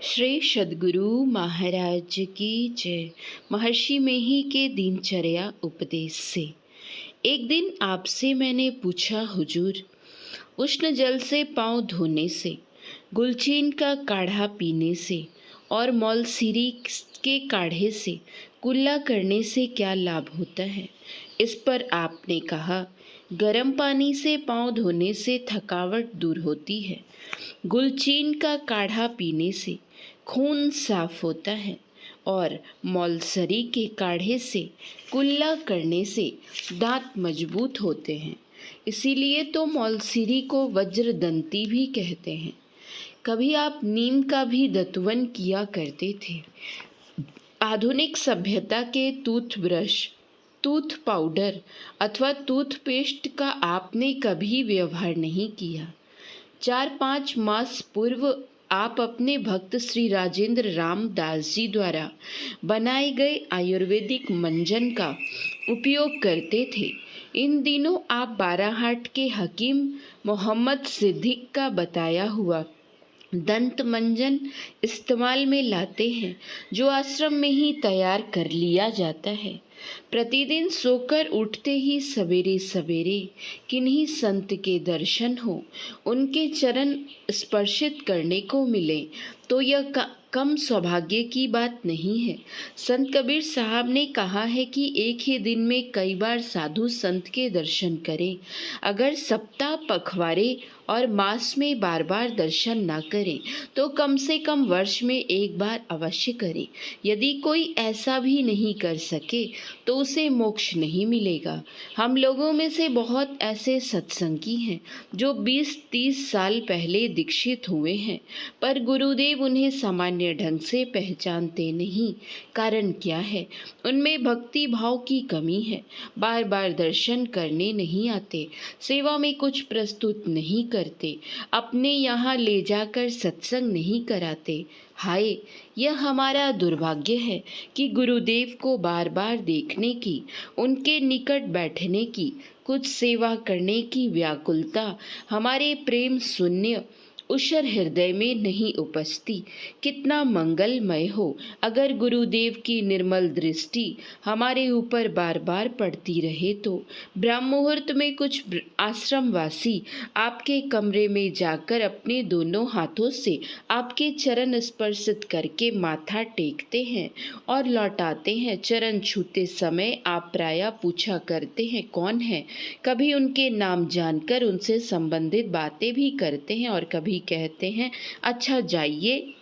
श्री सद्गुरु महाराज की जय। महर्षि मेही के दिनचर्या उपदेश से। एक दिन आपसे मैंने पूछा, हुजूर, उष्ण जल से पांव धोने से, गुलचीन का काढ़ा पीने से और मौलसीरी के काढ़े से कुल्ला करने से क्या लाभ होता है? इस पर आपने कहा, गर्म पानी से पांव धोने से थकावट दूर होती है, गुलचीन का काढ़ा पीने से खून साफ होता है और मौलसरी के काढ़े से कुल्ला करने से दांत मजबूत होते हैं। इसीलिए तो मौलसरी को वज्रदंती भी कहते हैं। कभी आप नीम का भी दत्वन किया करते थे। आधुनिक सभ्यता के टूथब्रश, टूथ पाउडर अथवा टूथपेस्ट का आपने कभी व्यवहार नहीं किया। 4-5 मास पूर्व आप अपने भक्त श्री राजेंद्र रामदास जी द्वारा बनाए गए आयुर्वेदिक मंजन का उपयोग करते थे। इन दिनों आप बाराहाट के हकीम मोहम्मद सिद्दीक का बताया हुआ दंत मंजन इस्तेमाल में लाते हैं, जो आश्रम में ही तैयार कर लिया जाता है। प्रतिदिन सोकर उठते ही सवेरे सवेरे किन्हीं संत के दर्शन हो, उनके चरण स्पर्शित करने को मिले तो यह कम सौभाग्य की बात नहीं है। संत कबीर साहब ने कहा है कि एक ही दिन में कई बार साधु संत के दर्शन करें। अगर सप्ताह, पखवाड़े और मास में बार बार दर्शन ना करें तो कम से कम वर्ष में एक बार अवश्य करें। यदि कोई ऐसा भी नहीं कर सके तो उसे मोक्ष नहीं मिलेगा। हम लोगों में से बहुत ऐसे सत्संगी हैं जो 20-30 साल पहले दीक्षित हुए हैं, पर गुरुदेव उन्हें सामान्य ढंग से पहचानते नहीं। कारण क्या है? उनमें भक्ति भाव की कमी है। बार बार दर्शन करने नहीं आते, सेवा में कुछ प्रस्तुत नहीं करते, अपने यहाँ ले जाकर सत्संग नहीं कराते। हाय, यह हमारा दुर्भाग्य है कि गुरुदेव को बार बार देखने की, उनके निकट बैठने की, कुछ सेवा करने की व्याकुलता हमारे प्रेम शून्य उषर हृदय में नहीं उपजती। कितना मंगलमय हो अगर गुरुदेव की निर्मल दृष्टि हमारे ऊपर बार बार पड़ती रहे तो। ब्रह्म मुहूर्त में कुछ आश्रमवासी आपके कमरे में जाकर अपने दोनों हाथों से आपके चरण स्पर्शित करके माथा टेकते हैं और लौटाते हैं। चरण छूते समय आप प्रायः पूछा करते हैं, कौन है? कभी उनके नाम जानकर उनसे संबंधित बातें भी करते हैं और कभी कहते हैं, अच्छा जाइए।